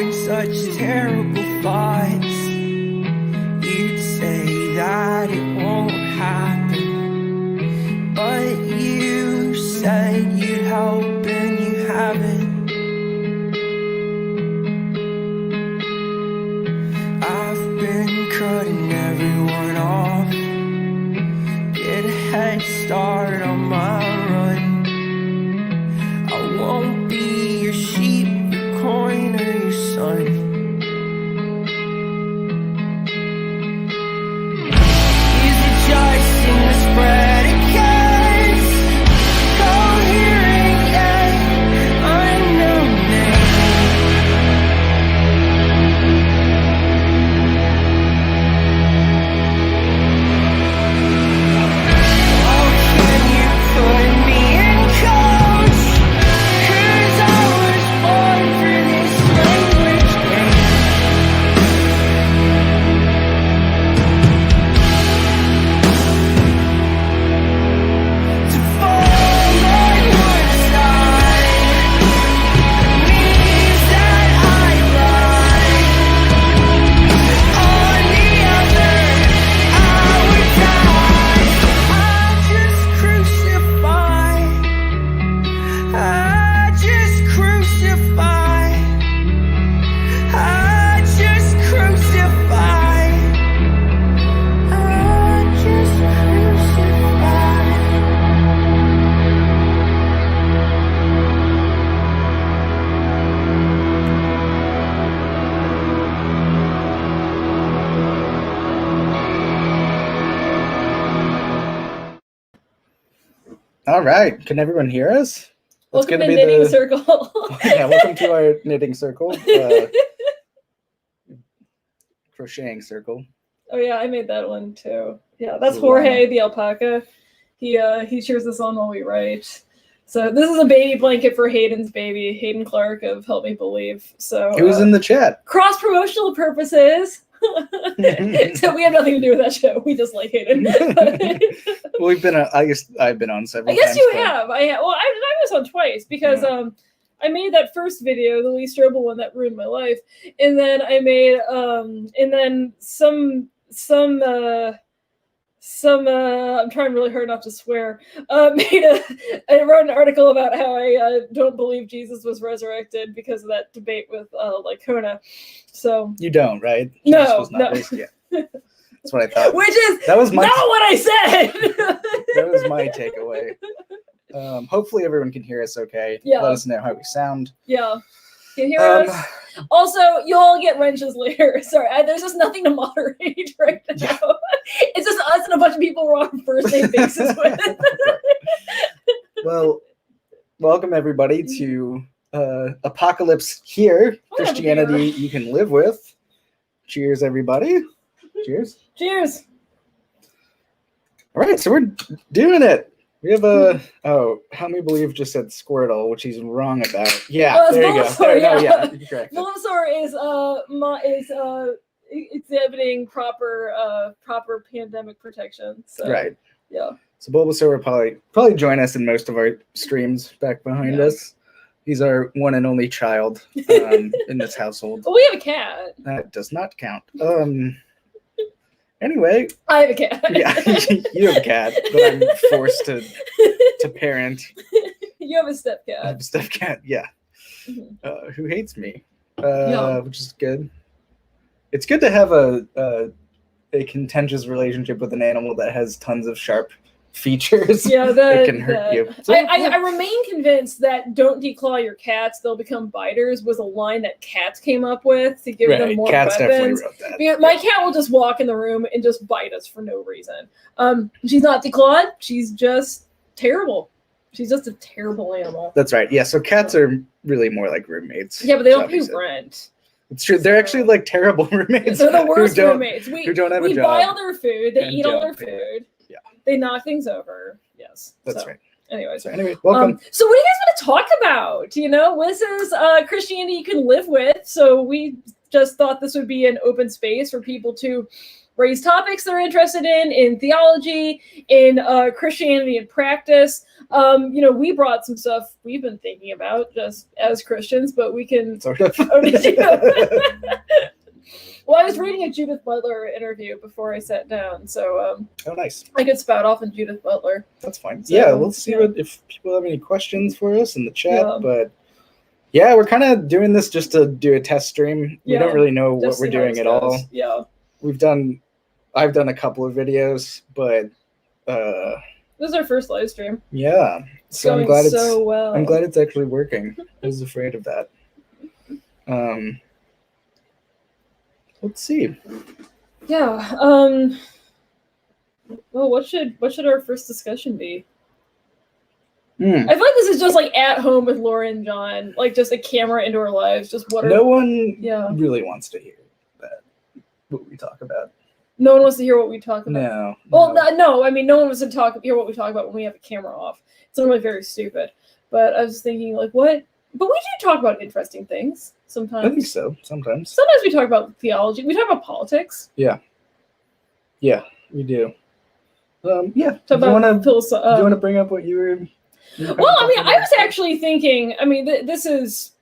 having such terrible thoughts, you'd say that it won't happen. But you said you'd help and you haven't. I've been cutting everyone off, get a head start on my run. I won't be your sheep, your coin, or your son. Is it just in the spread of cats? Coherent yet unknown name. Oh, can you put me in coach? 'Cause I was born for this language game. To fall on one side means that I lie. On the other, I would die. I just crucify. I just crucify. I just crucify. I just crucify. All right. Can everyone hear us? Welcome to Knitting Circle. Yeah, welcome to our knitting circle. Crocheting circle. Oh yeah, I made that one too. Yeah, that's Ooh, Jorge wow. the alpaca. He cheers us on while we write. So this is a baby blanket for Hayden's baby, Hayden Clark of Help Me Believe. So It was in the chat. cross promotional purposes. So we have nothing to do with that show. We just like Hayden. Well, we've been. I guess I've been on several. I guess times, you but- have. I was on twice because I made that first video, the Lee Strobel one that ruined my life, and then I made and then some I'm trying really hard not to swear. I wrote an article about how I don't believe Jesus was resurrected because of that debate with Lycona. So You don't, right? No, Jesus was not no. raised yet. That's what I thought. which is That was my. not what I said. That was my takeaway. Hopefully everyone can hear us okay. Yeah. Let us know how we sound. Yeah. Can you hear us? Also, you'll all get wrenches later. Sorry, there's just nothing to moderate right now. Yeah. It's just us and a bunch of people we're on a first name basis with. Well, welcome everybody to Apocalypse Here, Christianity you can live with. Cheers, everybody. Cheers. Cheers. All right, so we're doing it. We have a Help Me Believe just said Squirtle, which he's wrong about. Yeah, Oh, it's there you go. Bulbasaur, There, no, yeah. yeah, you're correct. Bulbasaur is exhibiting proper pandemic protection. So, Right. Yeah. So Bulbasaur will probably join us in most of our streams back behind Yeah. us. He's our one and only child in this household. Well, we have a cat. That does not count. Anyway, I have a cat. yeah, you have a cat, but I'm forced to parent. You have a I stepcat. have a stepcat, yeah, Mhm. who hates me, Yeah. which is good. It's good to have a contentious relationship with an animal that has tons of sharp features Yeah, that can hurt you. So, I remain convinced that "don't declaw your cats; they'll become biters" was a line that cats came up with to give them right, more cats weapons. definitely wrote that. Because my cat will just walk in the room and just bite us for no reason. She's not declawed; she's just terrible. She's just a terrible animal. That's right. Yeah, so cats are really more like roommates. Yeah, but they don't pay Obviously. rent. It's true. They're actually like terrible roommates. They're the worst who don't, roommates. who don't have a we job. buy all their food. They and eat all don't their pay food. Yeah. They knock things over. Yes. That's so, right. Anyways. So anyway, welcome. So what do you guys want to talk about? You know, this is Christianity you can live with. So we just thought this would be an open space for people to raise topics they're interested in theology, in Christianity in practice. We brought some stuff we've been thinking about just as Christians, but we can Sort of. Well, I was reading a Judith Butler interview before I sat down, so Oh, nice. I could spout off on Judith Butler. That's fine. So, yeah, let's see yeah. if people have any questions for us in the chat. Yeah. But yeah, we're kind of doing this just to do a test stream. We Yeah, don't really know what just we're see how doing this at goes. all. Yeah, I've done a couple of videos, but this is our first live stream. yeah. So I'm Going glad so well. I'm glad it's actually working. I was afraid of that. Let's see. Yeah. Well, what should our first discussion be? I feel like this is just like at home with Laura and John, like just a camera into our lives. Just what are No one Yeah. really wants to hear what we talk about. No one wants to hear what we talk about. No. Well, no. I mean, no one wants to hear what we talk about when we have a camera off. It's normally very stupid. But I was thinking, like, what? But we do talk about interesting things sometimes. I think so. Sometimes. Sometimes we talk about theology. We talk about politics. Yeah, we do. Yeah. Talk Do you about want philosophy. to bring up what you were? Well, I mean, I was actually thinking. I mean, this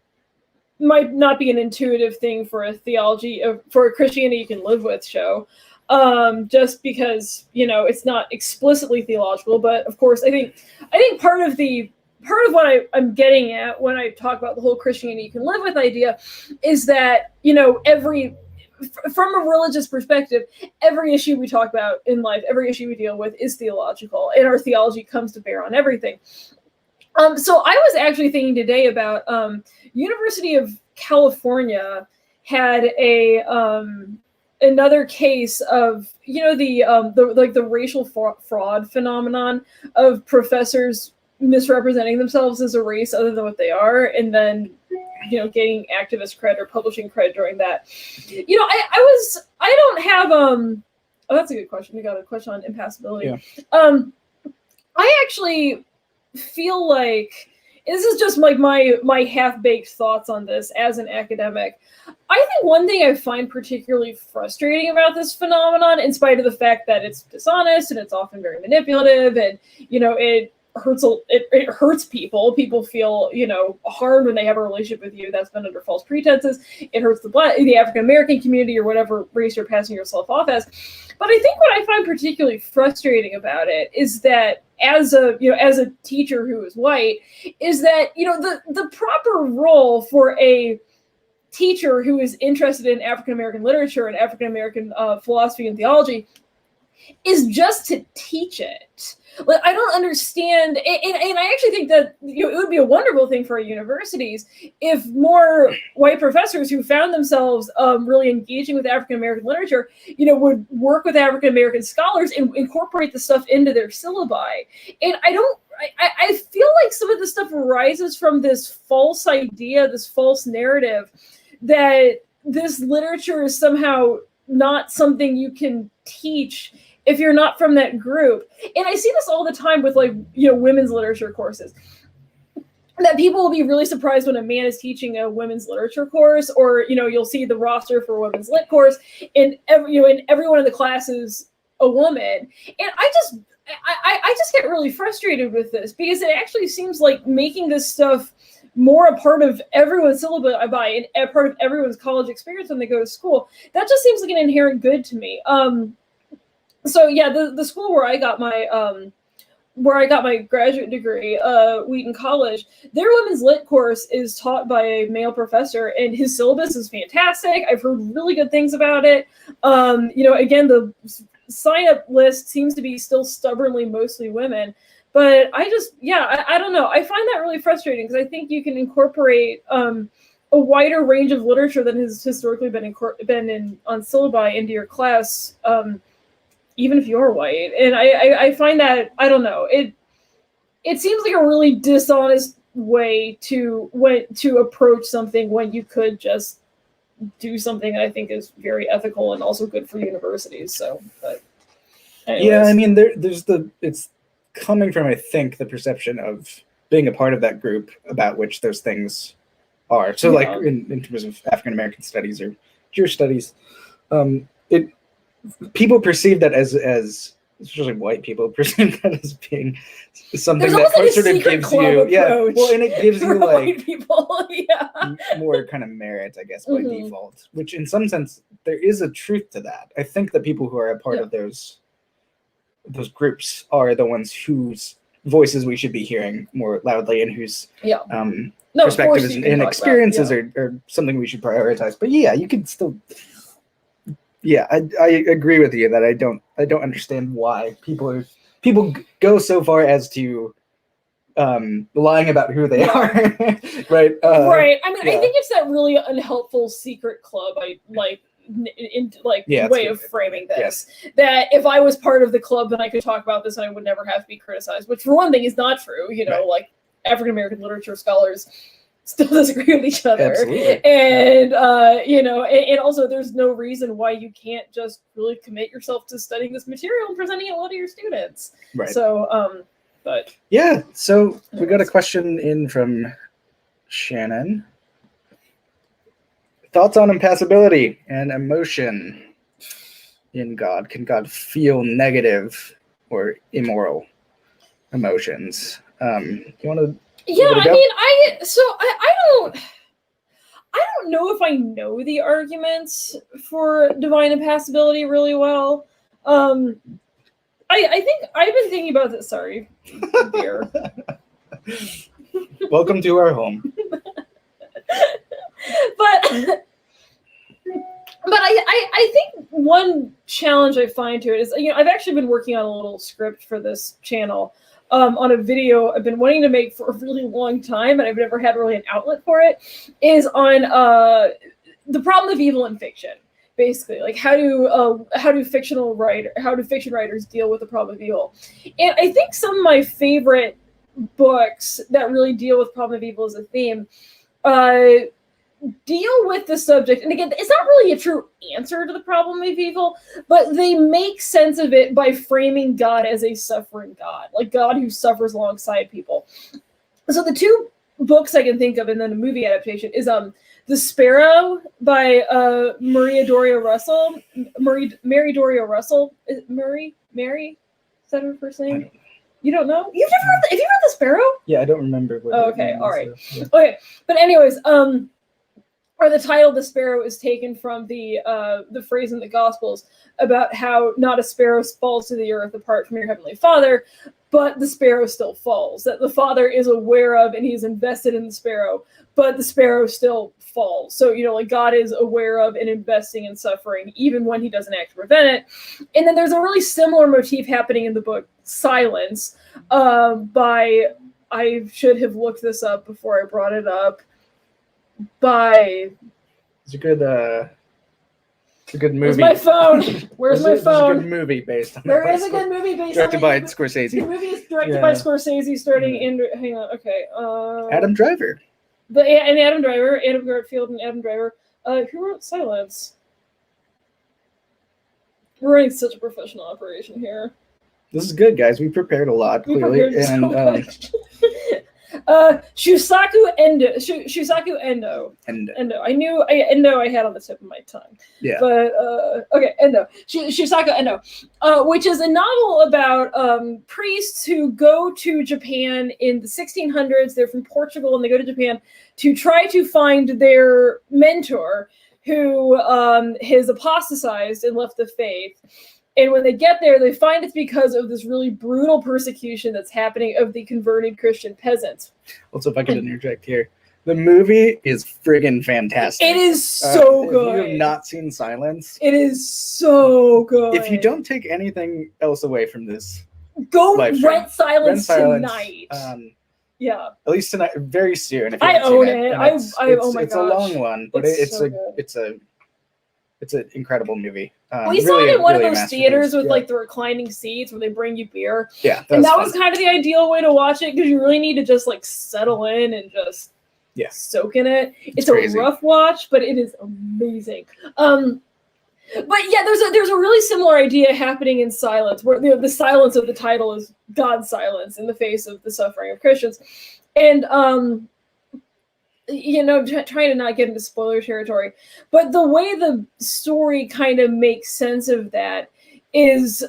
might not be an intuitive thing for a theology for a Christianity you can live with show, just because it's not explicitly theological. But of course, I think part of what I'm getting at when I talk about the whole Christianity you can live with idea is that from a religious perspective, every issue we talk about in life, every issue we deal with is theological, and our theology comes to bear on everything. So I was actually thinking today about University of California had another case of the racial fraud phenomenon of professors misrepresenting themselves as a race other than what they are, and then getting activist cred or publishing cred during that. I don't have oh, that's a good question. We got a question on impassibility. Yeah. I actually feel like this is just like my half-baked thoughts on this as an academic. I think one thing I find particularly frustrating about this phenomenon, in spite of the fact that it's dishonest and it's often very manipulative, and it hurts people. People feel harmed when they have a relationship with you that's been under false pretenses. It hurts the African American community or whatever race you're passing yourself off as. But I think what I find particularly frustrating about it is that as a teacher who is white, is that the proper role for a teacher who is interested in African American literature and African American philosophy and theology is just to teach it. Like, I don't understand, and I actually think that it would be a wonderful thing for our universities if more white professors who found themselves really engaging with African American literature, would work with African American scholars and incorporate the stuff into their syllabi. And I feel like some of the stuff arises from this false idea, this false narrative that this literature is somehow not something you can teach if you're not from that group. And I see this all the time with women's literature courses, that people will be really surprised when a man is teaching a women's literature course, or you'll see the roster for a women's lit course, and everyone in the class is a woman. And I just get really frustrated with this, because it actually seems like making this stuff more a part of everyone's syllabi and a part of everyone's college experience when they go to school. That just seems like an inherent good to me. So yeah, the school where I got my graduate degree, Wheaton College, their women's lit course is taught by a male professor, and his syllabus is fantastic. I've heard really good things about it. Again, the sign-up list seems to be still stubbornly mostly women, but I don't know. I find that really frustrating, because I think you can incorporate a wider range of literature than has historically been on syllabi into your class, even if you're white. And I find that, I don't know, it seems like a really dishonest way to approach something when you could just do something that I think is very ethical and also good for universities. So, but anyways. Yeah, I mean, it's coming from, I think, the perception of being a part of that group about which those things are. So, in terms of African American studies or Jewish studies, people perceive that as especially white people perceive that as being something There's that almost like a sort of secret gives club you approach well, and it gives for you white like people. Yeah. more kind of merit, I guess, by Mhm. default. Which, in some sense, there is a truth to that. I think the people who are a part Yeah. of those groups are the ones whose voices we should be hearing more loudly, and whose Yeah. No, of course perspectives you can and talk experiences about, are something we should prioritize. But yeah, you can still. Yeah, I agree with you that I don't understand why people go so far as to lying about who they Yeah. are, right? right. I mean, yeah. I think it's that really unhelpful secret club. I like Yeah, way good. of framing this. That if I was part of the club, then I could talk about this and I would never have to be criticized. Which, for one thing, is not true. You know, Right. like African American literature scholars still disagree with each other. Absolutely. And you know, and also there's no reason why you can't just really commit yourself to studying this material and presenting it well to your students. Right. So but yeah, so we got a question in from Shannon. Thoughts on impassibility and emotion in God? Can God feel negative or immoral emotions? You want to? yeah, give it a I go? mean, I don't know if I know the arguments for divine impassibility really well. I think I've been thinking about this. Sorry, beer. Welcome to our home. But I think one challenge I find to it is, you know, I've actually been working on a little script for this channel, on a video I've been wanting to make for a really long time, and I've never had really an outlet for it, is on the problem of evil in fiction. Basically, like how do fiction writers deal with the problem of evil? And I think some of my favorite books that really deal with problem of evil as a theme deal with the subject, and again, it's not really a true answer to the problem of evil, but they make sense of it by framing God as a suffering God, like God who suffers alongside people. So the two books I can think of, and then a movie adaptation, is The Sparrow by Mary Doria Russell. Mary Doria Russell. Mary? Is that her first name? You don't know? Have you read The Sparrow? Yeah, I don't remember what. Oh, okay, all right. Yeah. Okay, but anyways, or the title "The Sparrow" is taken from the phrase in the Gospels about how not a sparrow falls to the earth apart from your heavenly Father, but the sparrow still falls. That the Father is aware of and he's invested in the sparrow, but the sparrow still falls. So, you know, like God is aware of and investing in suffering even when he doesn't act to prevent it. And then there's a really similar motif happening in the book Silence, by, I should have looked this up before I brought it up, by... It's a good movie. Where's my phone? Where's my phone? It's a good movie based on There is a good movie based directed on by it. Scorsese. The movie is directed by Scorsese, starting in... Hang on, okay. Adam Driver. And Adam Driver, Adam Garfield and Adam Driver. Who wrote Silence? We're running such a professional operation here. This is good, guys. We prepared a lot, clearly. Shusaku Endo. Endo. I knew Endo I had on the tip of my tongue. Yeah. But okay, Endo. Shusaku Endo, which is a novel about priests who go to Japan in the 1600s. They're from Portugal and they go to Japan to try to find their mentor who has apostatized and left the faith. And when they get there, they find it's because of this really brutal persecution that's happening of the converted Christian peasants. Also, if I could interject here, the movie is friggin' fantastic. It is so good. If you have not seen Silence, it is so good. If you don't take anything else away from this, go rent Silence tonight. Yeah, at least tonight, very soon. If you I own it. Oh my gosh, it's a long one, but it's an incredible movie. We saw it in one of those theaters with like the reclining seats where they bring you beer. Yeah, and that was kind of the ideal way to watch it because you really need to just like settle in and just soak in it. It's a rough watch, but it is amazing. But yeah, there's a really similar idea happening in Silence, where the silence of the title is God's silence in the face of the suffering of Christians, and trying to not get into spoiler territory, but the way the story kind of makes sense of that is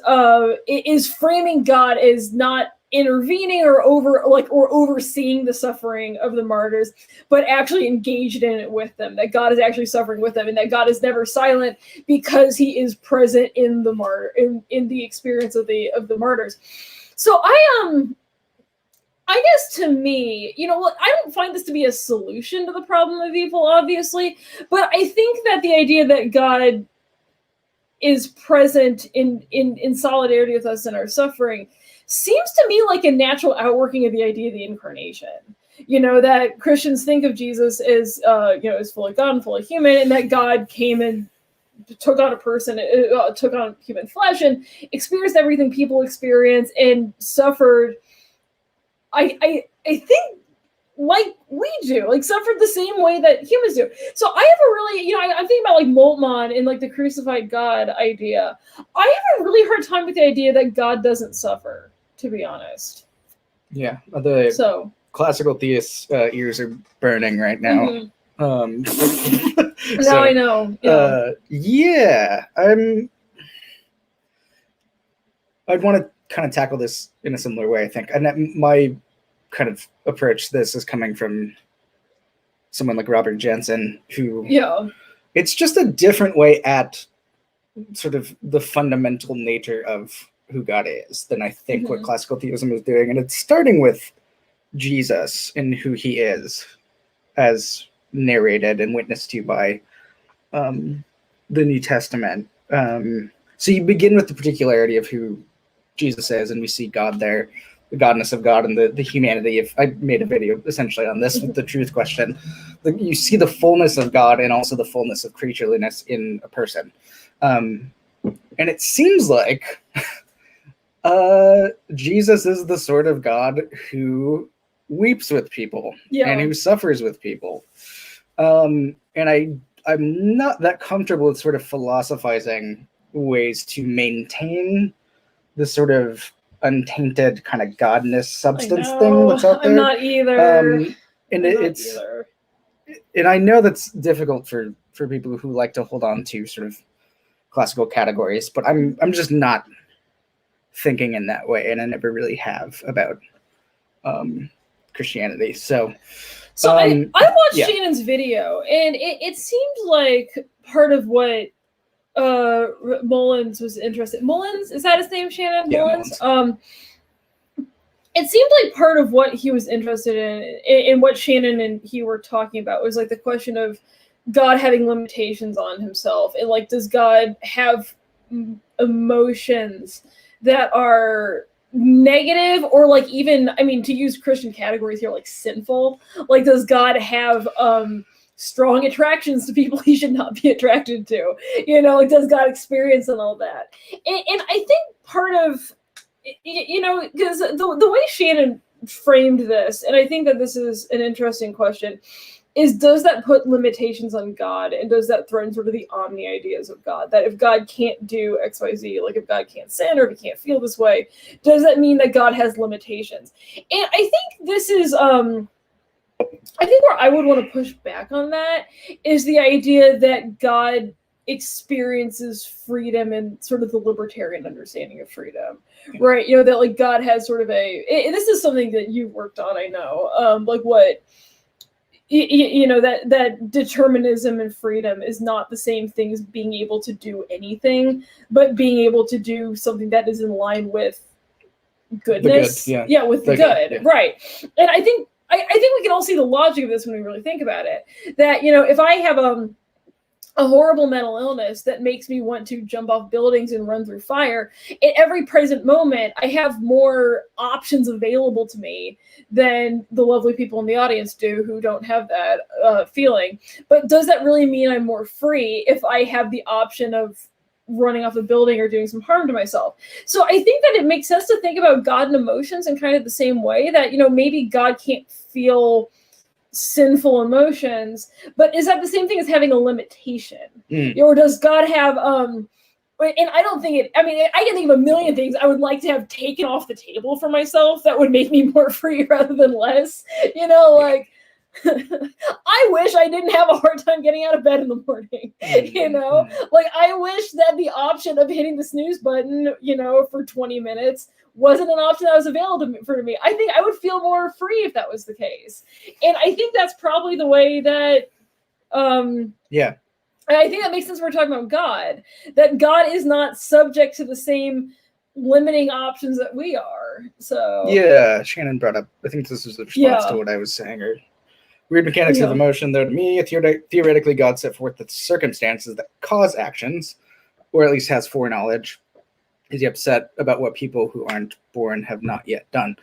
framing God as not intervening or overseeing the suffering of the martyrs, but actually engaged in it with them, that God is actually suffering with them, and that God is never silent because he is present in the in the experience of the martyrs. So I guess to me, I don't find this to be a solution to the problem of evil, obviously, but I think that the idea that God is present in solidarity with us in our suffering seems to me like a natural outworking of the idea of the incarnation. That Christians think of Jesus as, as fully God and fully human, and that God came and took on a person, took on human flesh, and experienced everything people experience and suffered. I think like we do, like suffered the same way that humans do. So I have a really, I'm thinking about like Moltmann and like the crucified God idea. I have a really hard time with the idea that God doesn't suffer, to be honest. Yeah, the classical theists' ears are burning right now. Mm-hmm. Now I know. Yeah, I'd want to kind of tackle this in a similar way, I think. And my kind of approach to this is coming from someone like Robert Jensen, who it's just a different way at sort of the fundamental nature of who God is than I think what classical theism is doing. And it's starting with Jesus and who he is, as narrated and witnessed to by the New Testament. So you begin with the particularity of who Jesus is, and we see God there, the godness of God and the humanity. If I made a video essentially on this with the truth question, you see the fullness of God and also the fullness of creatureliness in a person. And it seems like Jesus is the sort of God who weeps with people and who suffers with people. And I'm not that comfortable with sort of philosophizing ways to maintain the sort of untainted kind of godness substance thing that's out there. I'm not either. And I know that's difficult for people who like to hold on to sort of classical categories, but I'm just not thinking in that way, and I never really have about Christianity. So I watched Shannon's video, and it seemed like part of what Mullins was interested. Mullins, is that his name, Shannon? Yeah, Mullins. It seemed like part of what he was interested in what Shannon and he were talking about was like the question of God having limitations on himself, and like, does God have emotions that are negative, or like, even, I mean, to use Christian categories here, like sinful? Like, does God have strong attractions to people he should not be attracted to? Like, does God experience and all that? And I think part of, because the way Shannon framed this, and I think that this is an interesting question, is does that put limitations on God, and does that threaten sort of the omni ideas of God? That if God can't do X, Y, Z, like if God can't sin, or if he can't feel this way, does that mean that God has limitations? And I think this is, I think where I would want to push back on that is the idea that God experiences freedom and sort of the libertarian understanding of freedom, right? That like God has sort of this is something that you've worked on, I know, like what, that determinism and freedom is not the same thing as being able to do anything, but being able to do something that is in line with goodness. With the good. Right. And I think we can all see the logic of this when we really think about it. That, if I have a horrible mental illness that makes me want to jump off buildings and run through fire, at every present moment, I have more options available to me than the lovely people in the audience do who don't have that feeling. But does that really mean I'm more free if I have the option of running off a building or doing some harm to myself? So I think that it makes sense to think about God and emotions in kind of the same way, that, maybe God can't feel sinful emotions, but is that the same thing as having a limitation? Or does God have and I don't think it, I mean, I can think of a million things I would like to have taken off the table for myself that would make me more free rather than less, like I wish I didn't have a hard time getting out of bed in the morning. You know, like I wish that the option of hitting the snooze button, you know, for 20 minutes wasn't an option that was available for me. I think I would feel more free if that was the case. And I think that's probably the way that, yeah. and I think that makes sense when we're talking about God, that God is not subject to the same limiting options that we are. So yeah, Shannon brought up, I think this is the response to what I was saying, or weird mechanics of emotion, though to me, theoretically, God set forth the circumstances that cause actions, or at least has foreknowledge. Is he upset about what people who aren't born have not yet done?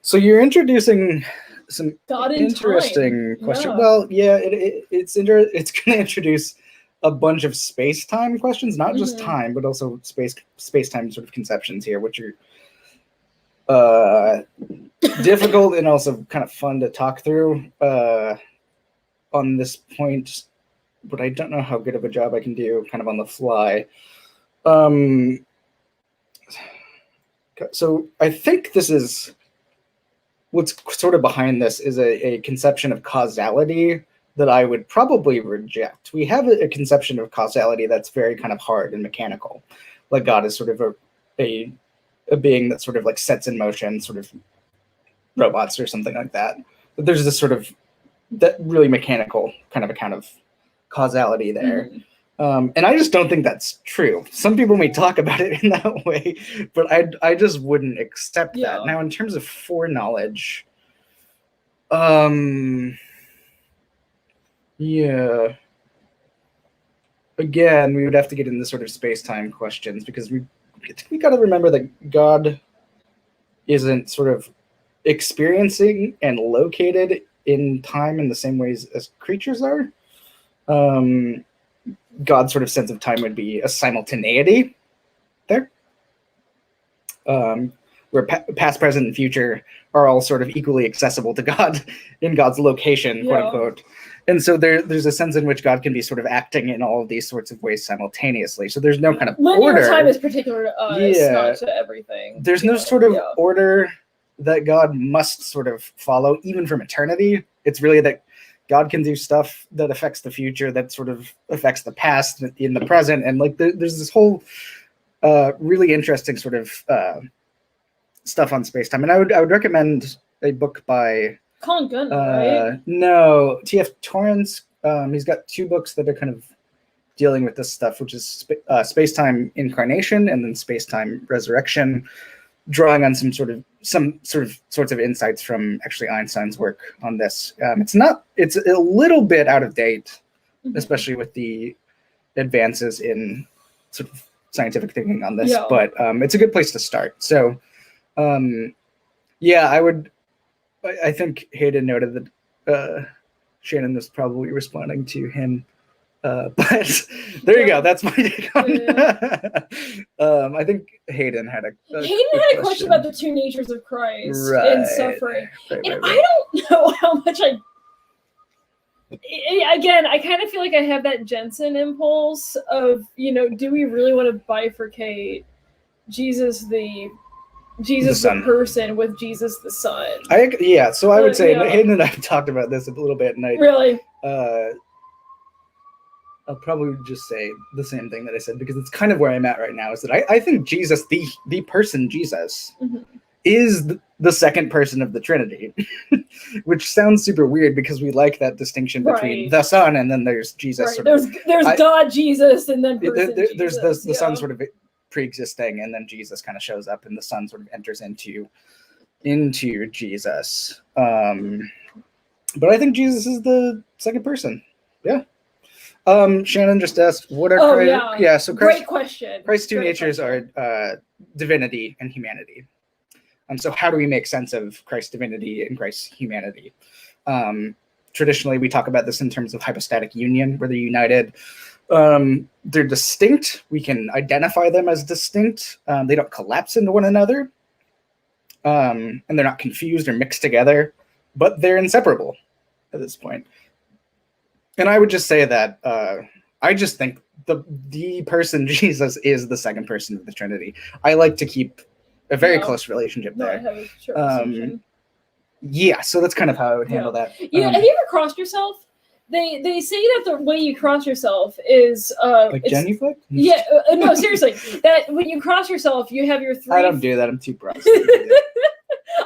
So you're introducing some interesting question. Well, yeah, it's going to introduce a bunch of space-time questions, not just time, but also space-time sort of conceptions here, which are difficult and also kind of fun to talk through on this point, but I don't know how good of a job I can do kind of on the fly. So I think this is what's sort of behind this is a conception of causality that I would probably reject. We have a conception of causality that's very kind of hard and mechanical, like God is sort of a being that sort of like sets in motion sort of robots or something like that. But there's this sort of that really mechanical kind of account of causality there. And I just don't think that's true. Some people may talk about it in that way, but I just wouldn't accept that. Now, in terms of foreknowledge, yeah. Again, we would have to get into sort of space-time questions because we got to remember that God isn't sort of experiencing and located in time in the same ways as creatures are. God's sort of sense of time would be a simultaneity there, where past, present, and future are all sort of equally accessible to God in God's location, quote unquote. And so there's a sense in which God can be sort of acting in all of these sorts of ways simultaneously. So there's no kind of linear order. Time is particular to us, not to everything. There's no sort of order that God must sort of follow, even from eternity. It's really that God can do stuff that affects the future, that sort of affects the past in the present. And like there's this whole really interesting sort of stuff on space-time. And I would recommend a book by Colin Gunn, right? No, T.F. Torrance. He's got 2 books that are kind of dealing with this stuff, which is Space-Time Incarnation and then Space-Time Resurrection, drawing on some sorts of insights from actually Einstein's work on this. It's a little bit out of date, especially with the advances in sort of scientific thinking on this, but it's a good place to start. So, I think Hayden noted that Shannon was probably responding to him. But there you go. That's my take on that. I think Hayden had a question about the 2 natures of Christ and suffering. And I don't know how much again, I kind of feel like I have that Jensen impulse of, do we really want to bifurcate Jesus the person with Jesus the Son? So I would say Hayden and I have talked about this a little bit, and I'll probably just say the same thing that I said, because it's kind of where I'm at right now, is that I think Jesus, the person Jesus, is the second person of the Trinity, which sounds super weird because we like that distinction between the Son and then there's Jesus. There's God, Jesus, and then there's the Son sort of pre-existing, and then Jesus kind of shows up and the Son sort of enters into Jesus. But I think Jesus is the second person. Yeah. Shannon just asked, what are Christ? So great question. Christ's 2 natures are divinity and humanity. So how do we make sense of Christ's divinity and Christ's humanity? Traditionally, we talk about this in terms of hypostatic union, where they're united. They're distinct. We can identify them as distinct. They don't collapse into one another. And they're not confused or mixed together, but they're inseparable at this point. And I would just say that I just think the person Jesus is the second person of the Trinity. I like to keep a very close relationship there. Yeah, so that's kind of how I would handle that. You know, have you ever crossed yourself? They say that the way you cross yourself is like it's, genuflect? Yeah, no, seriously. That when you cross yourself, you have your three. I don't do that. I'm too proud.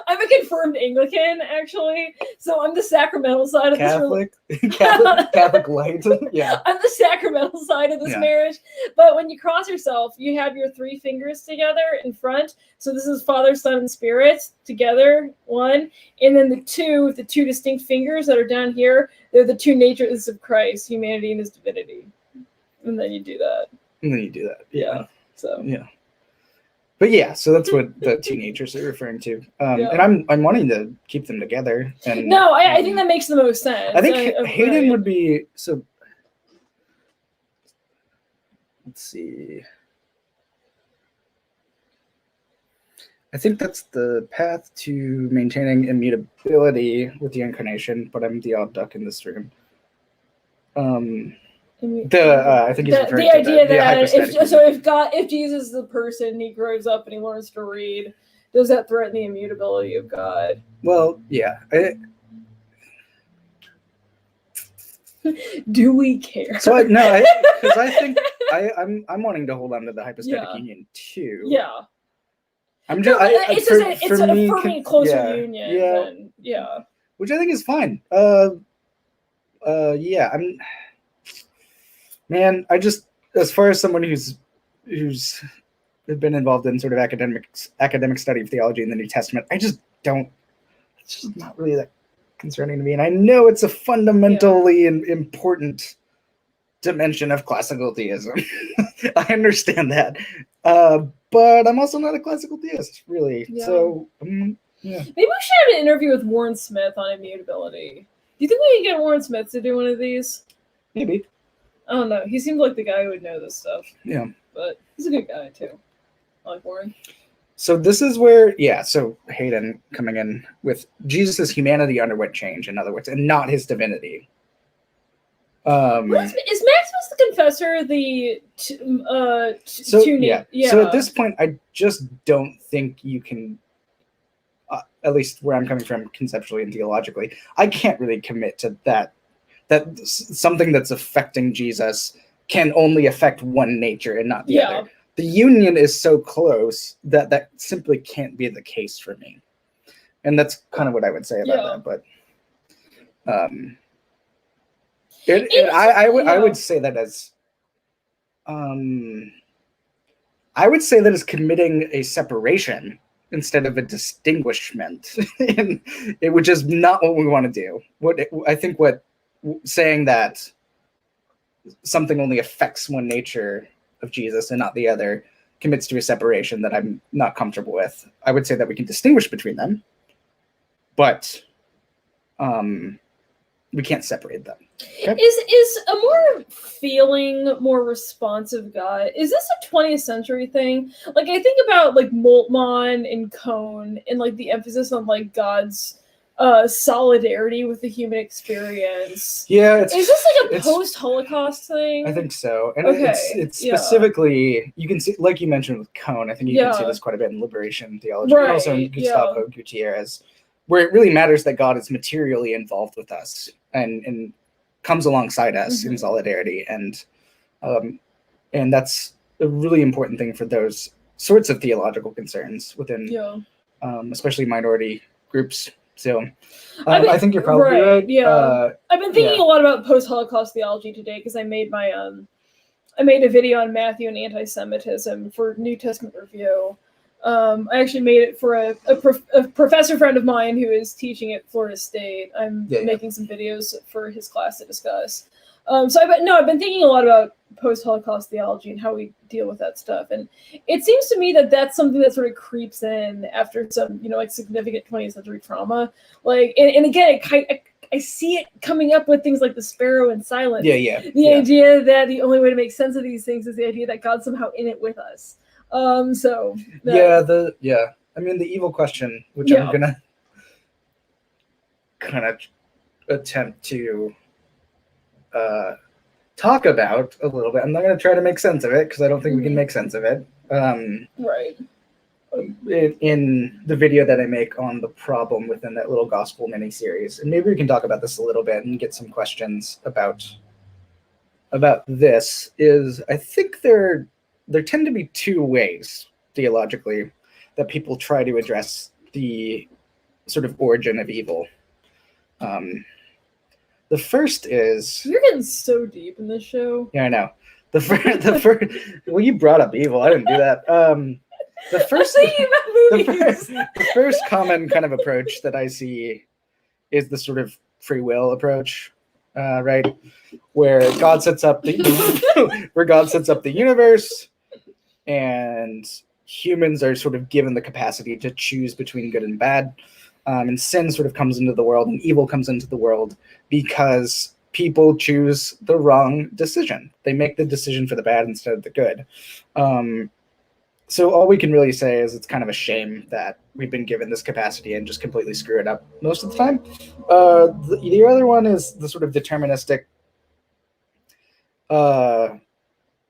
I'm a confirmed Anglican, actually. So I'm the sacramental side of Catholic? this. Catholic light. Yeah. I'm the sacramental side of this marriage. But when you cross yourself, you have your three fingers together in front. So this is Father, Son, and Spirit together, one. And then the two distinct fingers that are down here, they're the two natures of Christ, humanity and his divinity. And then you do that. Yeah. So. Yeah. But yeah, so that's what the two natures are referring to. And I'm wanting to keep them together. And no, I think that makes the most sense. I think Hayden would be so. Let's see. I think that's the path to maintaining immutability with the incarnation, but I'm the odd duck in this room. I think he's referring the idea to that if Jesus is the person, he grows up and he learns to read, does that threaten the immutability of God? Well, yeah. Do we care? So because I think I'm wanting to hold on to the hypostatic union too. Yeah. I'm just it's affirming a closer union. Yeah. Which I think is fine. Man, I just, as far as someone who's been involved in sort of academic study of theology in the New Testament, I just don't. It's just not really that concerning to me, and I know it's a fundamentally important dimension of classical theism. I understand that, but I'm also not a classical theist, really. Yeah. So, Maybe we should have an interview with Warren Smith on immutability. Do you think we can get Warren Smith to do one of these? Maybe. I don't know. He seems like the guy who would know this stuff. Yeah. But he's a good guy, too. I like Warren. So this is where, so Hayden coming in with Jesus' humanity underwent change, in other words, and not his divinity. Is Maximus the Confessor So at this point, I just don't think you can, at least where I'm coming from conceptually and theologically, I can't really commit to that something that's affecting Jesus can only affect one nature and not the other. The union is so close that simply can't be the case for me. And that's kind of what I would say about that. But I would say that as committing a separation instead of a distinguishment, which is not what we want to do. What saying that something only affects one nature of Jesus and not the other commits to a separation that I'm not comfortable with. I would say that we can distinguish between them, but we can't separate them. Okay? Is a more feeling, more responsive God, is this a 20th century thing? Like, I think about like Moltmann and Cone and like the emphasis on like God's solidarity with the human experience. Yeah, is this like a post-Holocaust thing? I think so, and it's specifically you can see, like you mentioned with Cone. I think you can see this quite a bit in liberation theology, but also in Gustavo Gutierrez, where it really matters that God is materially involved with us and comes alongside us in solidarity, and that's a really important thing for those sorts of theological concerns within, especially minority groups. So I think you're probably right. Yeah, I've been thinking a lot about post-Holocaust theology today because I made a video on Matthew and anti-Semitism for New Testament Review. I actually made it for a professor friend of mine who is teaching at Florida State. I'm making some videos for his class to discuss. So I've been thinking a lot about post-Holocaust theology and how we deal with that stuff. And it seems to me that that's something that sort of creeps in after some, like significant 20th century trauma. Like, and again, I see it coming up with things like the sparrow and silence. The idea that the only way to make sense of these things is the idea that God's somehow in it with us. I mean, the evil question, which I'm gonna kind of attempt to talk about a little bit. I'm not going to try to make sense of it because I don't think we can make sense of it. Right. in the video that I make on the problem within that little gospel mini series, and maybe we can talk about this a little bit and get some questions about this. Is I think there tend to be two ways theologically that people try to address the sort of origin of evil. The first is, You're getting so deep in this show. yeah, I know. The first, well, you brought up evil. I didn't do that. The first, the first common kind of approach that I see is the sort of free will approach, right? Where God sets up the universe, and humans are sort of given the capacity to choose between good and bad. And sin sort of comes into the world, and evil comes into the world because people choose the wrong decision. They make the decision for the bad instead of the good. So all we can really say is it's kind of a shame that we've been given this capacity and just completely screw it up most of the time. The other one is the sort of deterministic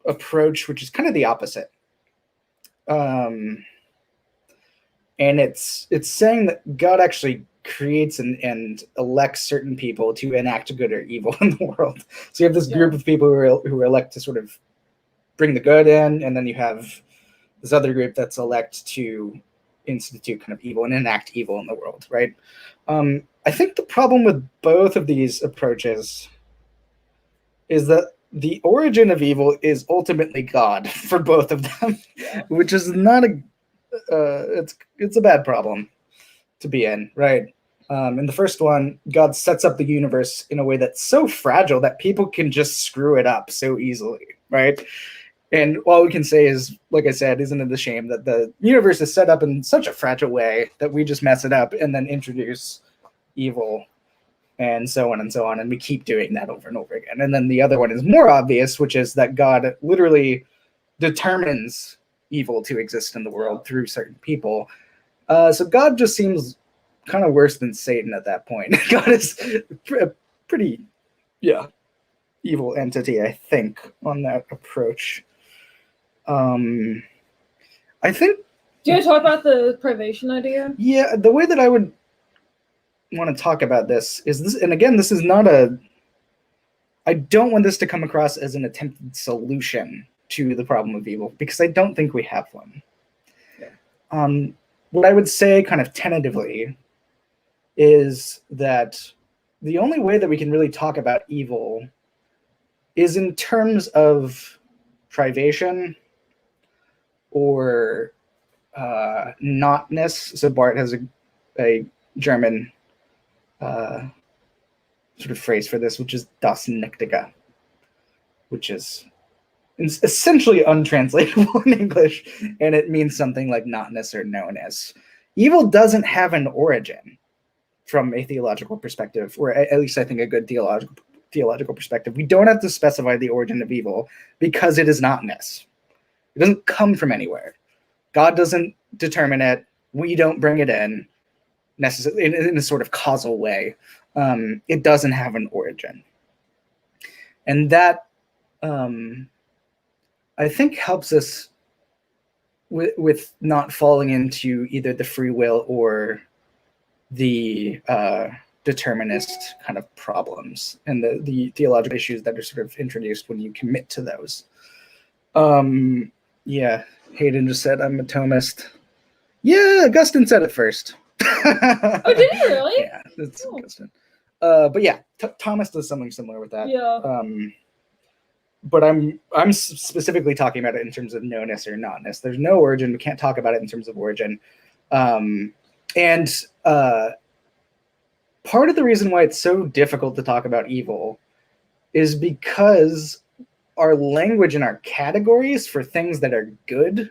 approach, which is kind of the opposite. And it's saying that God actually creates and elects certain people to enact good or evil in the world. So you have this group of people who elect to sort of bring the good in, and then you have this other group that's elect to institute kind of evil and enact evil in the world, right? I think the problem with both of these approaches is that the origin of evil is ultimately God for both of them, which is not it's a bad problem to be in, right? In the first one, God sets up the universe in a way that's so fragile that people can just screw it up so easily, right? And all we can say is, like I said, isn't it a shame that the universe is set up in such a fragile way that we just mess it up and then introduce evil and so on and so on, and we keep doing that over and over again. And then the other one is more obvious, which is that God literally determines evil to exist in the world through certain people. So God just seems kind of worse than Satan at that point. God is a pretty, evil entity, I think, on that approach. I think. Do you want to talk about the privation idea? Yeah, the way that I would want to talk about this is this, and again, this is not I don't want this to come across as an attempted solution to the problem of evil, because I don't think we have one. Yeah. What I would say kind of tentatively is that the only way that we can really talk about evil is in terms of privation or notness. So Bart has a German sort of phrase for this, which is das Nichtige, which is essentially untranslatable in English, and it means something like notness or knownness. Evil doesn't have an origin from a theological perspective, or at least I think a good theological perspective. We don't have to specify the origin of evil because it is notness. It doesn't come from anywhere. God doesn't determine it. We don't bring it in necessarily in a sort of causal way. It doesn't have an origin. And that, I think, helps us with not falling into either the free will or the determinist kind of problems and the theological issues that are sort of introduced when you commit to those. Yeah, Hayden just said I'm a Thomist. Yeah, Augustine said it first. Oh, did he really? Yeah, it's Augustine. But yeah, Thomas does something similar with that. Yeah. But I'm specifically talking about it in terms of knownness or notness. There's no origin. We can't talk about it in terms of origin. And part of the reason why it's so difficult to talk about evil is because our language and our categories for things that are good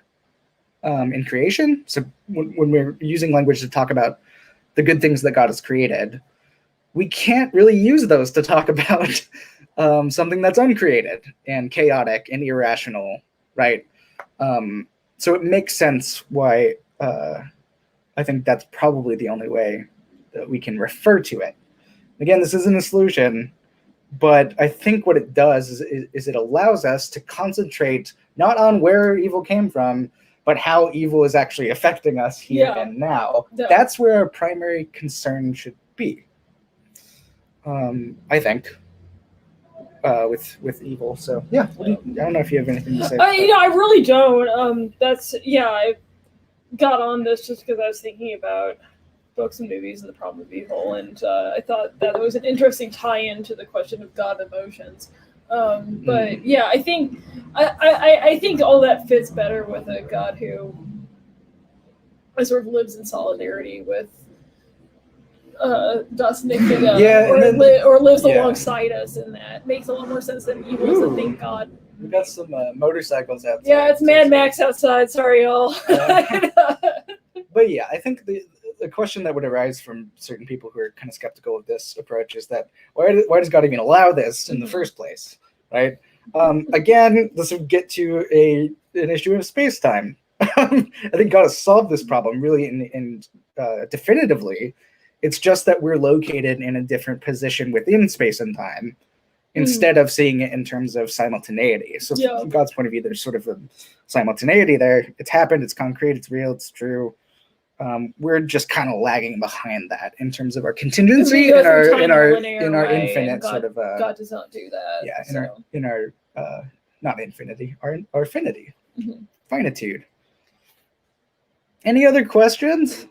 in creation. So when we're using language to talk about the good things that God has created, we can't really use those to talk about something that's uncreated and chaotic and irrational, right? So it makes sense why I think that's probably the only way that we can refer to it. Again, this isn't a solution, but I think what it does is it allows us to concentrate not on where evil came from, but how evil is actually affecting us here Yeah. and now. Yeah. That's where our primary concern should be. I think. With evil, so yeah. I don't know if you have anything to say. I really don't. I got on this just because I was thinking about books and movies and the problem of evil, and I thought that it was an interesting tie-in to the question of God emotions. But yeah, I think I think all that fits better with a God who sort of lives in solidarity with Das Nickida, or lives alongside us, and that makes a lot more sense than evil is a thank God. We got some motorcycles outside. Yeah, it's Mad Max outside. Sorry, y'all. But yeah, I think the question that would arise from certain people who are kind of skeptical of this approach is that why does God even allow this in the first place, right? Again, this would get to an issue of space-time. I think God has solved this problem really in definitively. It's just that we're located in a different position within space and time instead of seeing it in terms of simultaneity. So from God's point of view, there's sort of a simultaneity there. It's happened, it's concrete, it's real, it's true. We're just kind of lagging behind that in terms of our contingency in our infinite sort of God does not do that. Yeah, in our not infinity, our finity. Finitude. Any other questions?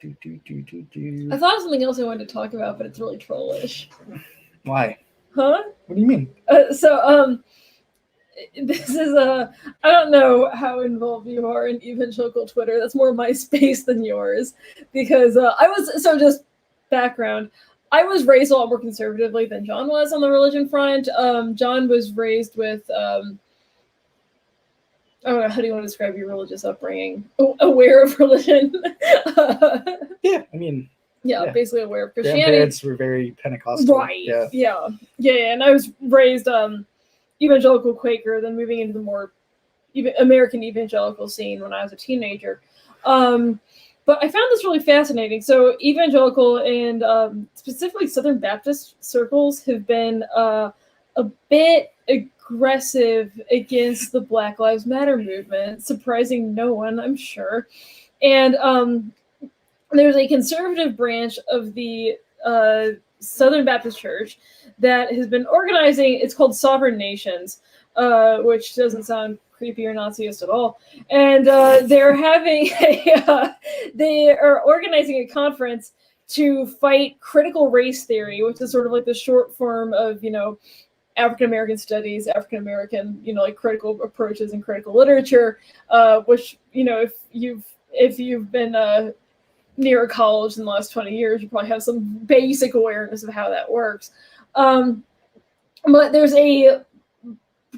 I thought of something else I wanted to talk about, but it's really trollish. Why? Huh? What do you mean? This is I don't know how involved you are in evangelical Twitter. That's more my space than yours, because just background. I was raised a lot more conservatively than John was on the religion front. John was raised with I don't know, how do you want to describe your religious upbringing? Aware of religion. Yeah, I mean. Yeah, basically aware of Christianity. Grandparents were very Pentecostal. Right. Yeah. And I was raised evangelical Quaker, then moving into the more American evangelical scene when I was a teenager. But I found this really fascinating. So evangelical and specifically Southern Baptist circles have been a bit aggressive against the Black Lives Matter movement, surprising no one, I'm sure. And there's a conservative branch of the Southern Baptist Church that has been organizing. It's called Sovereign Nations, which doesn't sound creepy or Naziist at all. And they're having they are organizing a conference to fight critical race theory, which is sort of like the short form of, African American studies, African American, like critical approaches and critical literature, which, if you've been near a college in the last 20 years, you probably have some basic awareness of how that works. But there's a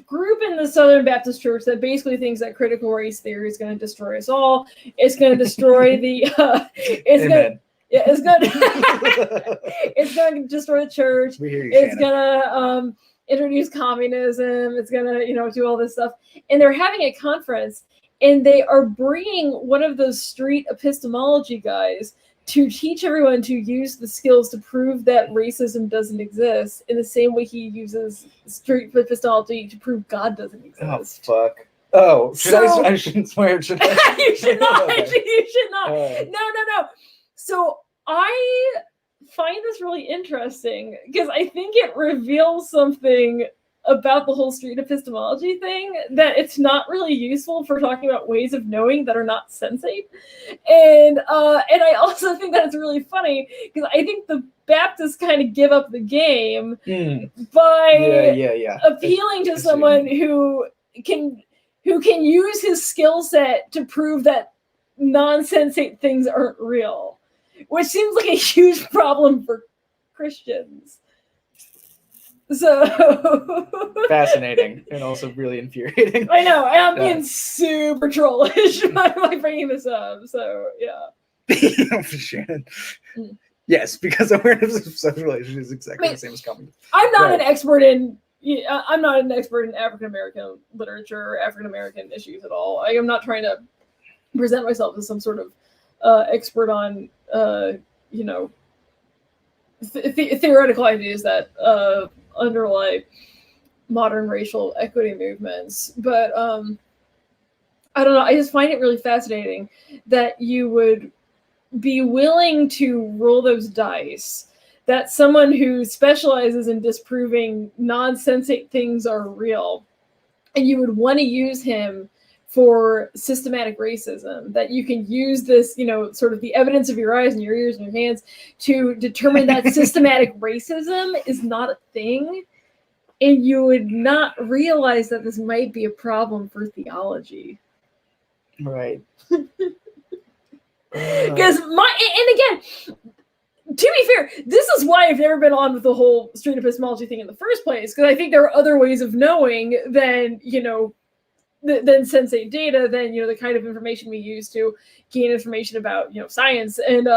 group in the Southern Baptist Church that basically thinks that critical race theory is going to destroy us all. It's going to destroy it's going to destroy the church. It's going to introduce communism. It's going to, do all this stuff. And they're having a conference, and they are bringing one of those street epistemology guys to teach everyone to use the skills to prove that racism doesn't exist in the same way he uses street epistemology to prove God doesn't exist. Oh, fuck. Oh, I shouldn't swear, should I? You should not. Okay. You should not. No. So I find this really interesting because I think it reveals something about the whole street epistemology thing, that it's not really useful for talking about ways of knowing that are not sensate. And I also think that it's really funny because I think the Baptists kind of give up the game by appealing to someone who can use his skill set to prove that non-sensate things aren't real, which seems like a huge problem for Christians. So fascinating and also really infuriating. I know, and I'm being super trollish by bringing this up. So yeah. Shannon. Yes, because awareness of social relations is exactly the same as communism. I'm not an expert in African American literature or African American issues at all. I'm not trying to present myself as some sort of expert on theoretical ideas that underlie modern racial equity movements. But I don't know. I just find it really fascinating that you would be willing to roll those dice, that someone who specializes in disproving nonsensate things are real, and you would want to use him for systematic racism, that you can use this, sort of the evidence of your eyes and your ears and your hands to determine that systematic racism is not a thing. And you would not realize that this might be a problem for theology. Right. Because and again, to be fair, this is why I've never been on with the whole street epistemology thing in the first place, because I think there are other ways of knowing than, than sensate data, than, the kind of information we use to gain information about, science and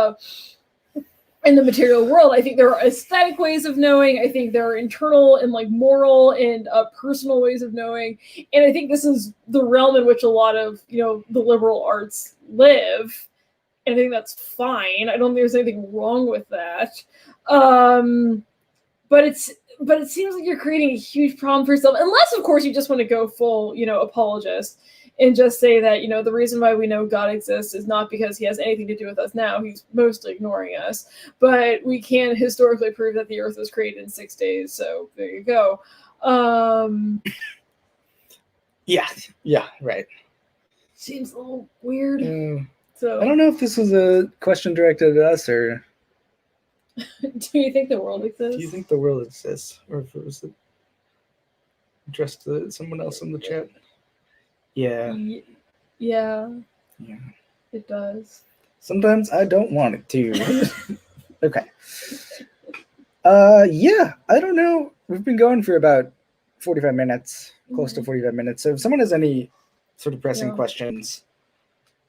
in the material world. I think there are aesthetic ways of knowing. I think there are internal and moral and personal ways of knowing. And I think this is the realm in which a lot of, the liberal arts live. And I think that's fine. I don't think there's anything wrong with that. But it seems like you're creating a huge problem for yourself, unless, of course, you just want to go full, apologist and just say that, the reason why we know God exists is not because he has anything to do with us now. He's mostly ignoring us. But we can historically prove that the earth was created in 6 days. So there you go. Yeah, right. Seems a little weird. So I don't know if this was a question directed at us or... Do you think the world exists? Do you think the world exists? Or if it was addressed to someone else in the chat? Yeah. Yeah. Yeah. It does. Sometimes I don't want it to. Okay. Yeah, I don't know. We've been going for about 45 minutes, close to 45 minutes. So if someone has any sort of pressing questions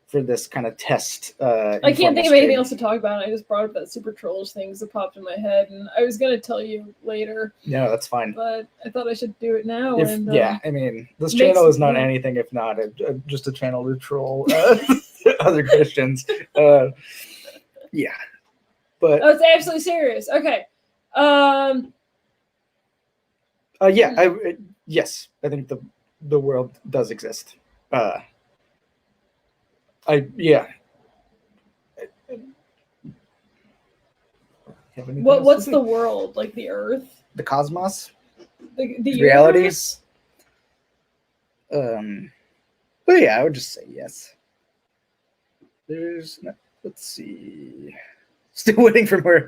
for this kind of test. I can't think of anything else to talk about. I just brought up that super trolls things that popped in my head, and I was going to tell you later. No, that's fine. But I thought I should do it now. Yeah, I mean, this channel is not anything if not just a channel to troll other Christians. Yeah. But oh, it's absolutely serious. Okay. Yes, I think the world does exist. What's the world? Like the earth? The cosmos? The realities? But yeah, I would just say yes. Let's see. Still waiting for more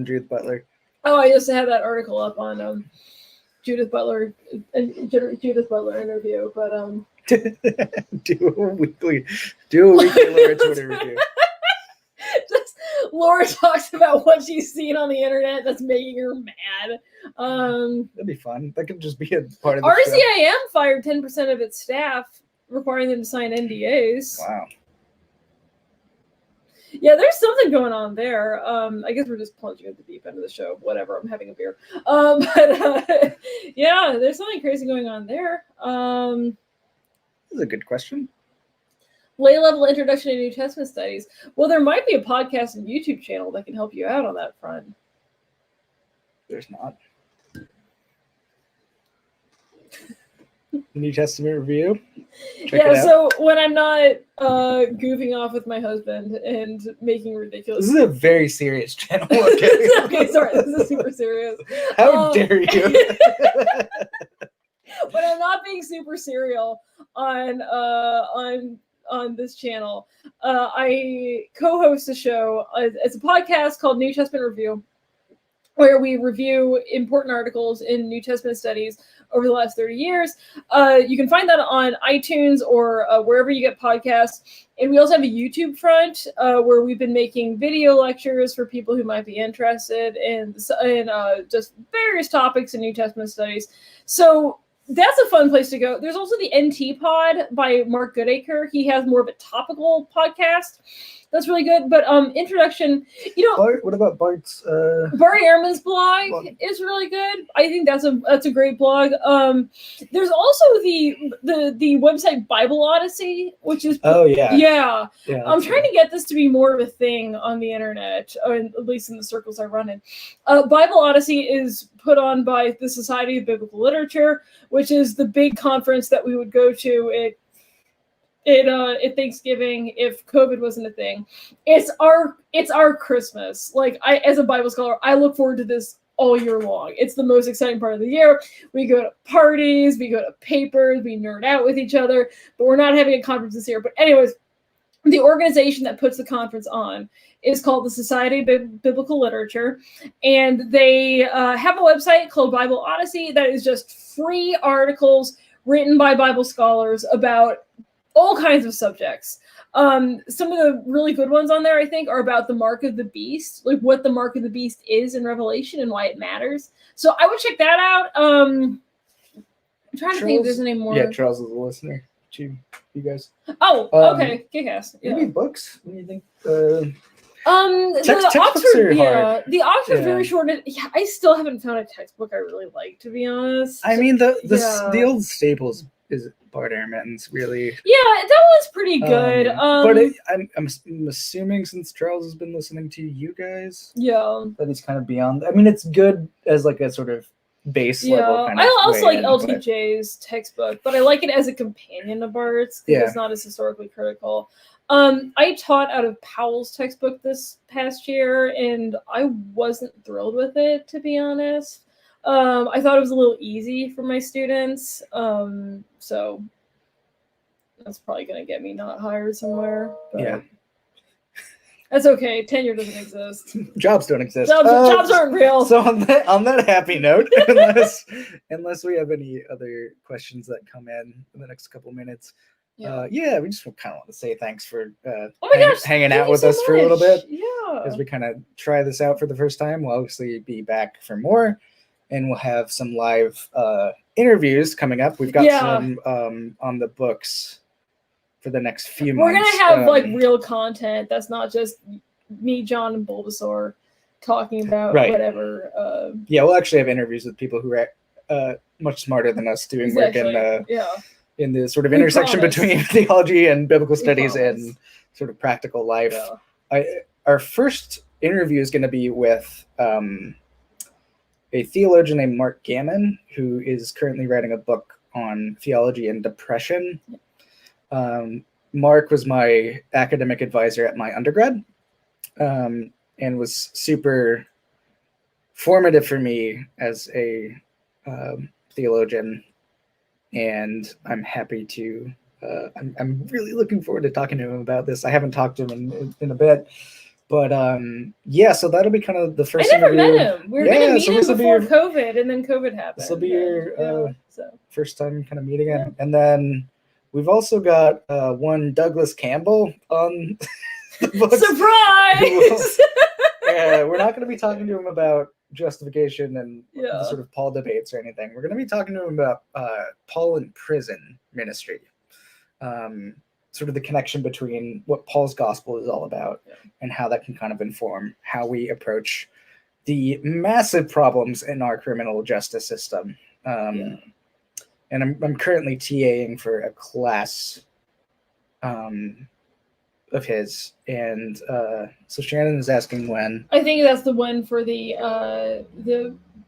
Judith Butler. Oh, I just had that article up on Judith Butler interview, but do a weekly Laura Twitter review. Just Laura talks about what she's seen on the internet that's making her mad. That'd be fun. That could just be a part of the RCIM show. Fired 10% of its staff, requiring them to sign NDAs. Wow. Yeah, there's something going on there. I guess we're just plunging at the deep end of the show. Whatever, I'm having a beer. Yeah, there's something crazy going on there. This is a good question. Lay-level introduction to New Testament studies. Well, there might be a podcast and YouTube channel that can help you out on that front. There's not. New Testament review. Check so when I'm not goofing off with my husband and making ridiculous... This is a very serious channel. Okay, sorry, this is super serious. How dare you? When I'm not being super serial on this channel, I co-host a show. It's a podcast called New Testament Review, where we review important articles in New Testament studies over the last 30 years. You can find that on iTunes or wherever you get podcasts. And we also have a YouTube front where we've been making video lectures for people who might be interested in just various topics in New Testament studies. So that's a fun place to go. There's also the NT Pod by Mark Goodacre. He has more of a topical podcast. That's really good. But introduction, Bart, what about Bart's? Barry Ehrman's blog Blog. is really good. I think that's a great blog. There's also the website Bible Odyssey, which is Oh yeah. yeah. Yeah. I'm trying to get this to be more of a thing on the internet, or at least in the circles I run in. Bible Odyssey is put on by the Society of Biblical Literature, which is the big conference that we would go to at Thanksgiving if COVID wasn't a thing. It's our Christmas. Like, I, as a Bible scholar, I look forward to this all year long. It's the most exciting part of the year. We go to parties, we go to papers, we nerd out with each other, but we're not having a conference this year. But anyways, the organization that puts the conference on is called the Society of Biblical Literature, and they have a website called Bible Odyssey that is just free articles written by Bible scholars about all kinds of subjects. Some of the really good ones on there, I think, are about the mark of the beast, like what the mark of the beast is in Revelation and why it matters. So I would check that out. I'm trying to think if there's any more. Yeah, Charles is a listener to you guys. Oh, okay. Kick-ass. Yeah. Maybe books? What do you think? The Textbooks Oxford, are hard. the Oxford's Yeah. very short. Yeah, I still haven't found a textbook I really like, to be honest. I mean, the old staples is Bart Ehrman's really. Yeah, that one's pretty good. But I'm assuming since Charles has been listening to you guys, yeah, that he's kind of beyond. I mean, it's good as like a sort of base level kind of. I also like way in, LTJ's textbook, but I like it as a companion to Bart's because it's not as historically critical. I taught out of Powell's textbook this past year, and I wasn't thrilled with it, to be honest. I thought it was a little easy for my students, so that's probably going to get me not hired somewhere. But Yeah. That's okay. Tenure doesn't exist. Jobs don't exist. Jobs aren't real. So on that happy note, unless we have any other questions that come in the next couple minutes, we just kind of want to say thanks for hanging out with us for a little bit. Yeah. As we kind of try this out for the first time, we'll obviously be back for more, and we'll have some live interviews coming up. We've got some on the books for the next few months. We're gonna have like real content that's not just me, Jon, and Bulbasaur talking about whatever. We'll actually have interviews with people who are much smarter than us doing work in the sort of intersection between theology and biblical studies and sort of practical life. Yeah. Our first interview is going to be with a theologian named Mark Gammon, who is currently writing a book on theology and depression. Mark was my academic advisor at my undergrad, and was super formative for me as a theologian. And I'm happy to. I'm really looking forward to talking to him about this. I haven't talked to him in a bit, but so that'll be kind of the first. I never met him. We were going to meet him before COVID, and then COVID happened. This will be your first time kind of meeting him, and then. We've also got one Douglas Campbell on the books. Surprise! We're not going to be talking to him about justification and the sort of Paul debates or anything. We're going to be talking to him about Paul in prison ministry, sort of the connection between what Paul's gospel is all about and how that can kind of inform how we approach the massive problems in our criminal justice system. And I'm currently TAing for a class of his. And so Shannon is asking when. I think that's the one for the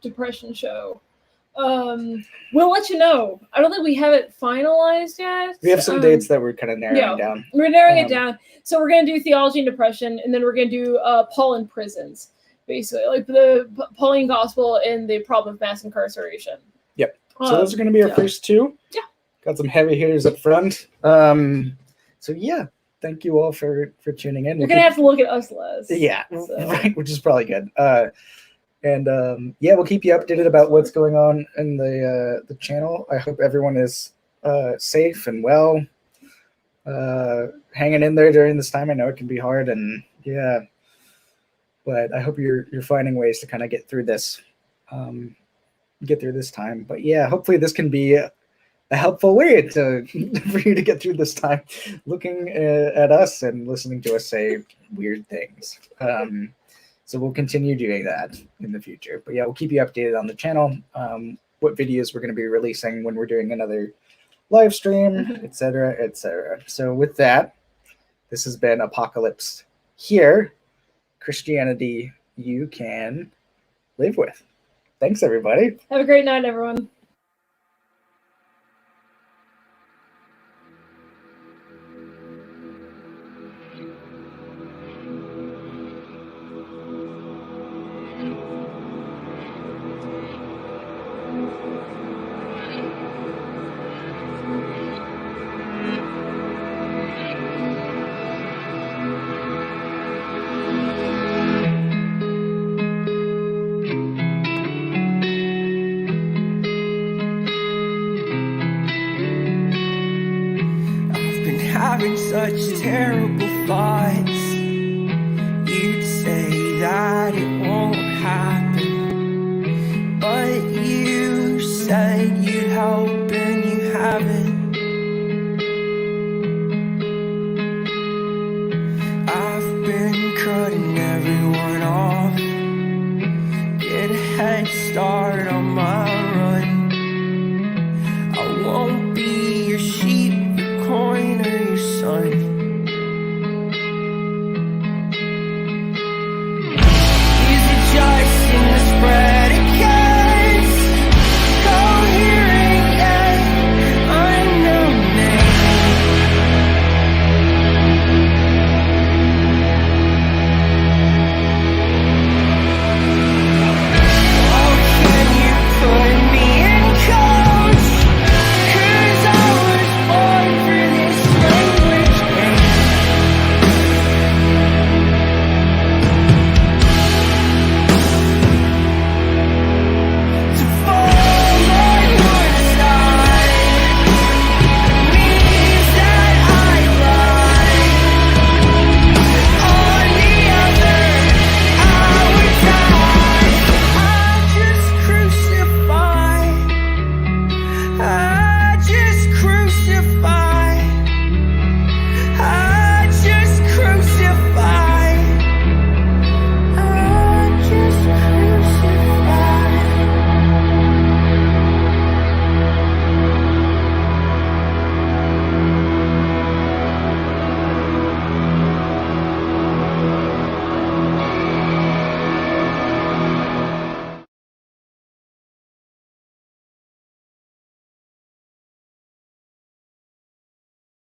depression show. We'll let you know. I don't think we have it finalized yet. We have some dates that we're kind of narrowing down. We're narrowing it down. So we're going to do theology and depression, and then we're going to do Paul in prisons, basically. Like the Pauline gospel and the problem of mass incarceration. Yep. So those are going to be our first two. Yeah. Got some heavy hitters up front. Thank you all for tuning in. You're going to have to look at us less. Yeah, right, which is probably good. We'll keep you updated about what's going on in the channel. I hope everyone is safe and well, hanging in there during this time. I know it can be hard, but I hope you're finding ways to kind of get through this time. But hopefully this can be a helpful way to for you to get through this time, looking at us and listening to us say weird things. So we'll continue doing that in the future. But yeah, we'll keep you updated on the channel, what videos we're going to be releasing when we're doing another live stream, etc., etc. So with that, this has been Apocalypse here. Christianity you can live with. Thanks, everybody. Have a great night, everyone. Having such terrible thoughts, you'd say that it won't happen, but you said you'd help and you haven't.